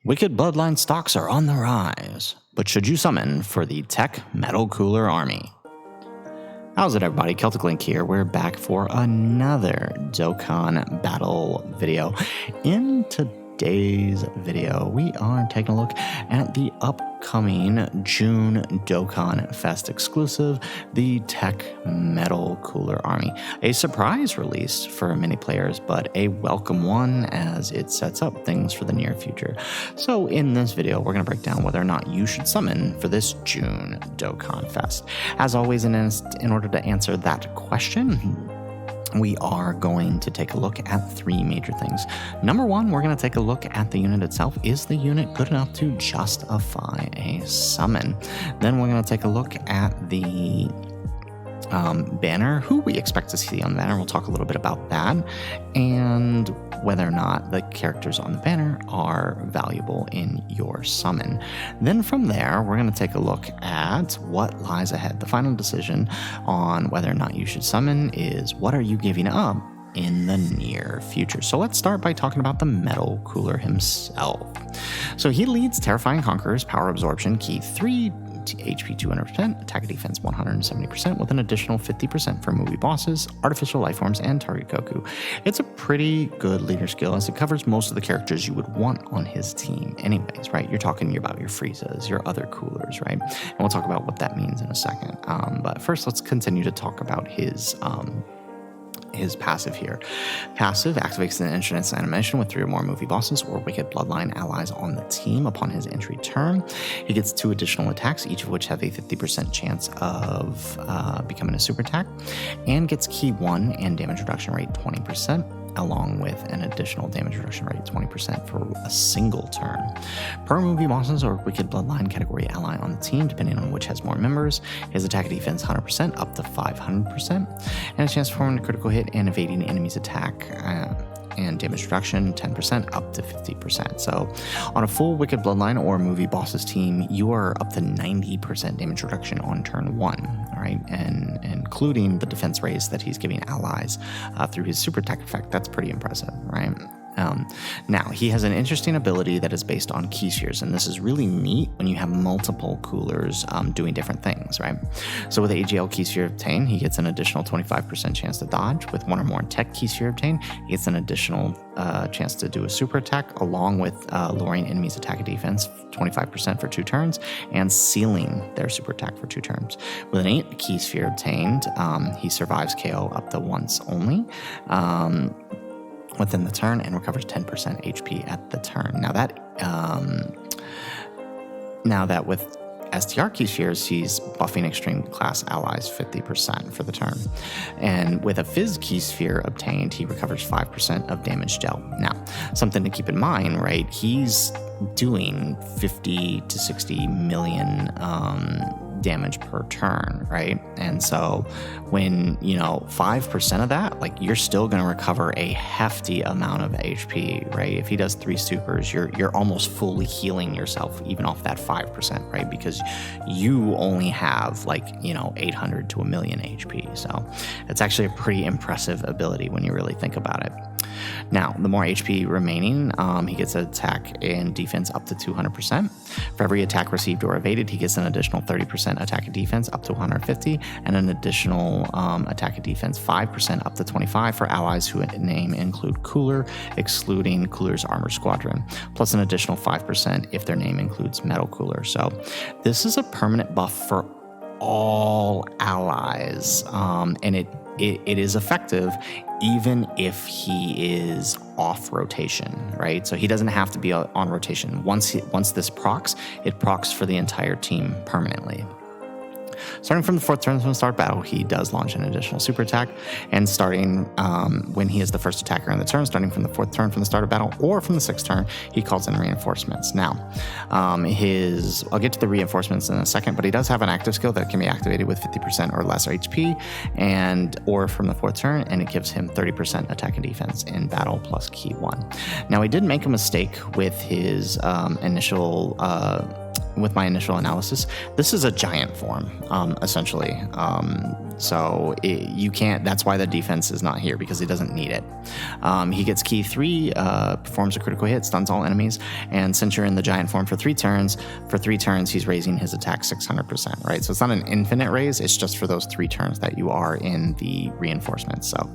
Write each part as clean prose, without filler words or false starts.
Wicked Bloodline stocks are on the rise, but should you summon for the Teq Metal Cooler Army? How's it, everybody? Celtic Link here. We're back for another Dokkan Battle video. In today's video, we are taking a look at the upcoming June Dokkan Fest exclusive, the Teq Metal Cooler Army. A surprise release for many players, but a welcome one as it sets up things for the near future. So in this video, we're going to break down whether or not you should summon for this June Dokkan Fest. As always, in order to answer that question, we are going to take a look at three major things. Number one, we're going to take a look at the unit itself. Is the unit good enough to justify a summon? Then we're going to take a look at the banner, who we expect to see on the banner. We'll talk a little bit about that, and whether or not the characters on the banner are valuable in your summon. Then from there, we're going to take a look at what lies ahead. The final decision on whether or not you should summon is, what are you giving up in the near future? So let's start by talking about the Metal Cooler himself. So he leads Terrifying Conqueror's Power Absorption, Key 3, HP 200%, attack and defense 170%, with an additional 50% for movie bosses, artificial life forms, and target Goku. It's a pretty good leader skill as it covers most of the characters you would want on his team anyways, right? You're talking about your Friezas, your other coolers, right? And we'll talk about what that means in a second. But first, let's continue to talk about his passive here. Passive activates an entrance animation with 3 or more movie bosses or Wicked Bloodline allies on the team upon his entry turn. He gets 2 additional attacks, each of which have a 50% chance of becoming a super attack, and gets key 1 and damage reduction rate 20%, along with an additional damage reduction rate 20% for a single turn. Per movie bosses or Wicked Bloodline category ally on the team, depending on which has more members, his attack and defense 100% up to 500%, and a chance to perform a critical hit and evading enemies' attack and damage reduction 10% up to 50%. So on a full Wicked Bloodline or movie bosses team, you are up to 90% damage reduction on turn 1, all right, and including the defense raise that he's giving allies through his super attack effect. That's pretty impressive, right? Now, he has an interesting ability that is based on key spheres, and this is really neat when you have multiple coolers doing different things, right? So with AGL key sphere obtained, he gets an additional 25% chance to dodge. With 1 or more Teq key sphere obtained, he gets an additional chance to do a super attack, along with lowering enemies' attack and defense 25% for 2 turns, and sealing their super attack for 2 turns. With an 8 key sphere obtained, he survives KO up to once only within the turn, and recovers 10% HP at the turn. Now that with STR key spheres, he's buffing extreme class allies 50% for the turn. And with a Fizz key sphere obtained, he recovers 5% of damage dealt. Now, something to keep in mind, right? He's doing 50 to 60 million damage per turn, right? And so when 5% of that, like, you're still going to recover a hefty amount of HP, right? If he does 3 supers, you're almost fully healing yourself even off that 5%, right? Because you only have 800 to 1 million HP. So it's actually a pretty impressive ability when you really think about it. Now, the more HP remaining, he gets an attack and defense up to 200%. For every attack received or evaded, he gets an additional 30% attack and defense up to 150, and an additional attack and defense 5% up to 25 for allies who name include Cooler, excluding Cooler's Armor Squadron, plus an additional 5% if their name includes Metal Cooler. So this is a permanent buff for all allies, and it is effective even if he is off rotation, right? So he doesn't have to be on rotation. Once this procs, it procs for the entire team permanently. Starting from the 4th turn from the start of battle, he does launch an additional super attack, and starting when he is the first attacker in the turn, starting from the 4th turn from the start of battle, or from the 6th turn, he calls in reinforcements. Now, I'll get to the reinforcements in a second, but he does have an active skill that can be activated with 50% or less HP, or from the 4th turn, and it gives him 30% attack and defense in battle plus key 1. Now, he did make a mistake with his initial with my initial analysis, this is a giant form, essentially. You can't. That's why the defense is not here, because he doesn't need it. He gets key 3, performs a critical hit, stuns all enemies, and since you're in the giant form for 3 turns, he's raising his attack 600%. Right, so it's not an infinite raise. It's just for those 3 turns that you are in the reinforcements. So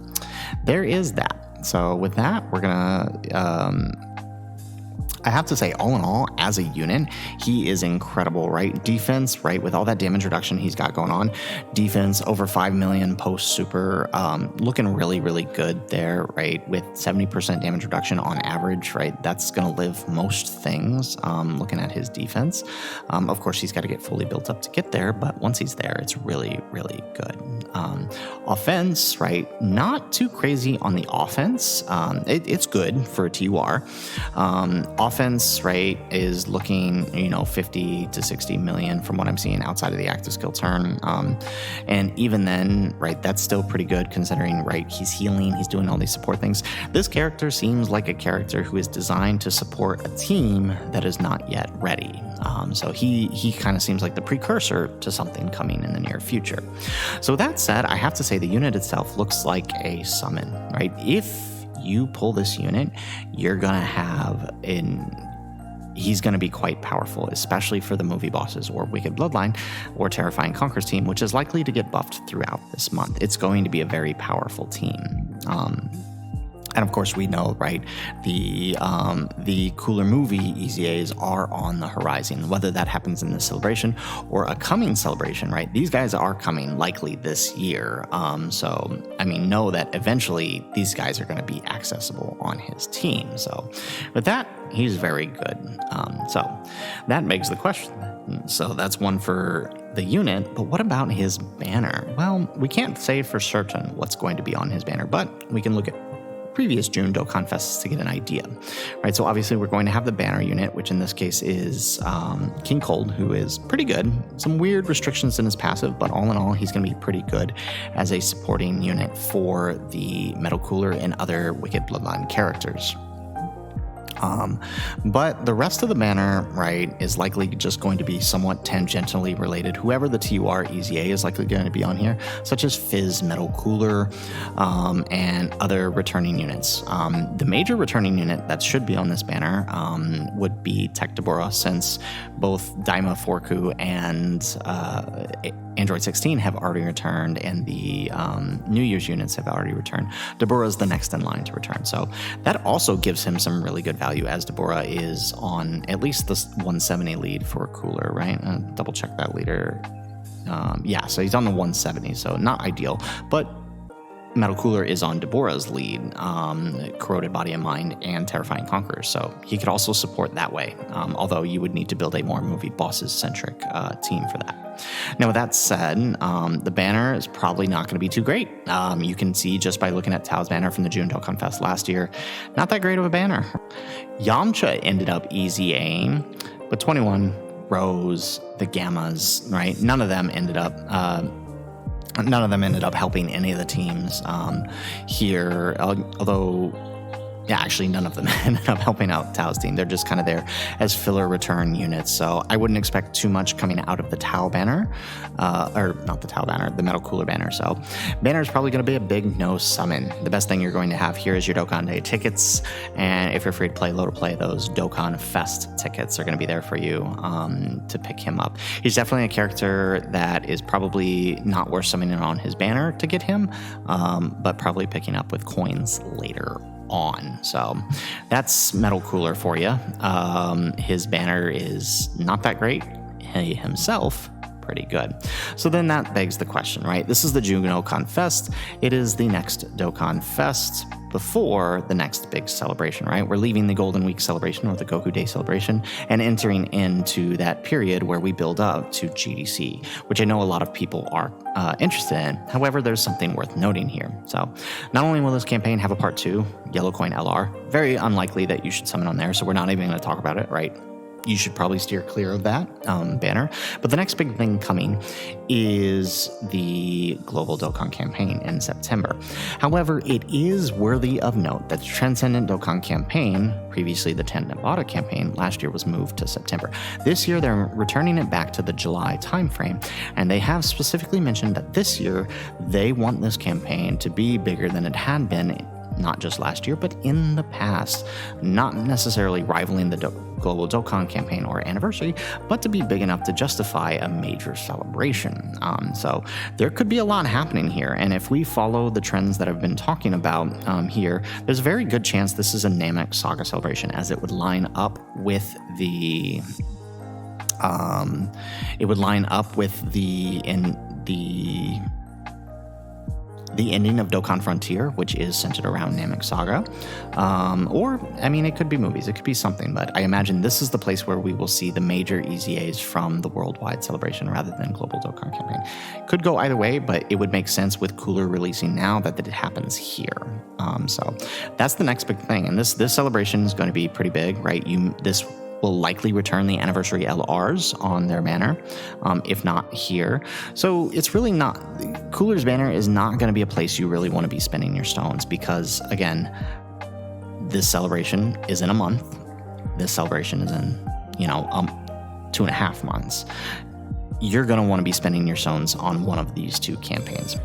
there is that. So with that, we're gonna. I have to say, all in all, as a unit, he is incredible, right? Defense, right? With all that damage reduction he's got going on, defense over 5 million post super, looking really, really good there, right? With 70% damage reduction on average, right? That's going to live most things, looking at his defense. Of course, he's got to get fully built up to get there, but once he's there, it's really, really good. Offense, right? Not too crazy on the offense. It's good for a TUR. Offense, right, is looking, 50 to 60 million from what I'm seeing outside of the active skill turn. And even then, right, that's still pretty good considering, right, he's healing, he's doing all these support things. This character seems like a character who is designed to support a team that is not yet ready. So he kind of seems like the precursor to something coming in the near future. So with that said, I have to say the unit itself looks like a summon, right? If you pull this unit, you're gonna have he's going to be quite powerful, especially for the movie bosses or Wicked Bloodline or Terrifying Conqueror's team, which is likely to get buffed throughout this month. It's going to be a very powerful team. And of course, we know, right, the cooler movie EZAs are on the horizon, whether that happens in this celebration or a coming celebration, right? These guys are coming likely this year. Know that eventually these guys are going to be accessible on his team. So with that, he's very good. So that begs the question. So that's one for the unit, but what about his banner? Well, we can't say for certain what's going to be on his banner, but we can look at previous June Dokkan Fests to get an idea, right? So obviously we're going to have the banner unit, which in this case is King Cold, who is pretty good. Some weird restrictions in his passive, but all in all, he's going to be pretty good as a supporting unit for the Metal Cooler and other Wicked Bloodline characters. But the rest of the banner, right, is likely just going to be somewhat tangentially related. Whoever the TUR EZA is likely going to be on here, such as Fizz, Metal Cooler, and other returning units. The major returning unit that should be on this banner would be Teq Deborah, since both Daima Forku and Android 16 have already returned, and the New Year's units have already returned. Deborah is the next in line to return. So that also gives him some really good value, as Deborah is on at least this 170 lead for Cooler, right? Double check that leader. So he's on the 170, so not ideal, but Metal Cooler is on Deborah's lead, Corroded Body and Mind, and Terrifying Conqueror, so he could also support that way, although you would need to build a more movie bosses-centric team for that. Now, with that said, the banner is probably not going to be too great. You can see just by looking at Tao's banner from the June Dokkan Fest last year, not that great of a banner. Yamcha ended up EZAing, but 21, Rose, the Gammas, right? None of them ended up helping any of the teams here, although, actually none of them ended up helping out Tao's team. They're just kind of there as filler return units, so I wouldn't expect too much coming out of the Tao banner, or not the Tao banner, the Metal Cooler banner. So banner is probably going to be a big no summon. The best thing you're going to have here is your Dokkan Day tickets, and if you're free to play, low to play, those Dokkan Fest tickets are going to be there for you to pick him up. He's definitely a character that is probably not worth summoning on his banner to get him, but probably picking up with coins later on. So that's Metal Cooler for you. His banner is not that great. He himself, pretty good. So then that begs the question, right? This is the June Dokkan Fest. It is the next Dokkan Fest before the next big celebration, right? We're leaving the Golden Week celebration or the Goku Day celebration and entering into that period where we build up to GDC, which I know a lot of people are interested in. However, there's something worth noting here. So not only will this campaign have a part 2, Yellow Coin LR, very unlikely that you should summon on there, so we're not even going to talk about it, right? you should probably steer clear of that banner. But the next big thing coming is the Global Dokkan campaign in September. However, it is worthy of note that the Transcendent Dokkan campaign, previously the Tanabata campaign, last year was moved to September. This year, they're returning it back to the July timeframe, and they have specifically mentioned that this year they want this campaign to be bigger than it had been, not just last year, but in the past, not necessarily rivaling the Global Dokkan campaign or anniversary, but to be big enough to justify a major celebration. So there could be a lot happening here, and if we follow the trends that I've been talking about here, there's a very good chance this is a Namek Saga celebration, as it would line up with the the ending of Dokkan Frontier, which is centered around Namek Saga. Or, I mean, it could be movies, it could be something, but I imagine this is the place where we will see the major EZAs from the worldwide celebration rather than Global Dokkan campaign. Could go either way, but it would make sense with Cooler releasing now that it happens here. So that's the next big thing, and this celebration is going to be pretty big, right? This will likely return the anniversary LRs on their banner, if not here. So it's really not, Cooler's banner is not going to be a place you really want to be spending your stones, because again, this celebration is in a month. This celebration is in, 2.5 months. You're going to want to be spending your stones on one of these two campaigns.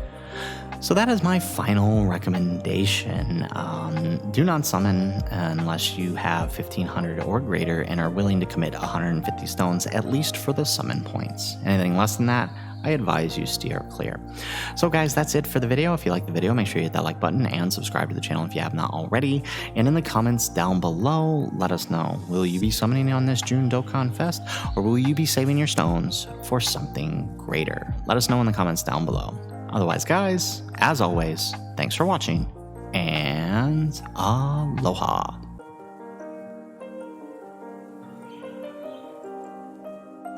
So that is my final recommendation. Do not summon unless you have 1500 or greater and are willing to commit 150 stones, at least for the summon points. Anything less than that, I advise you steer clear. So guys, that's it for the video. If you like the video, make sure you hit that like button and subscribe to the channel if you have not already. And in the comments down below, let us know, will you be summoning on this June Dokkan Fest, or will you be saving your stones for something greater? Let us know in the comments down below. Otherwise, guys, as always, thanks for watching, and aloha.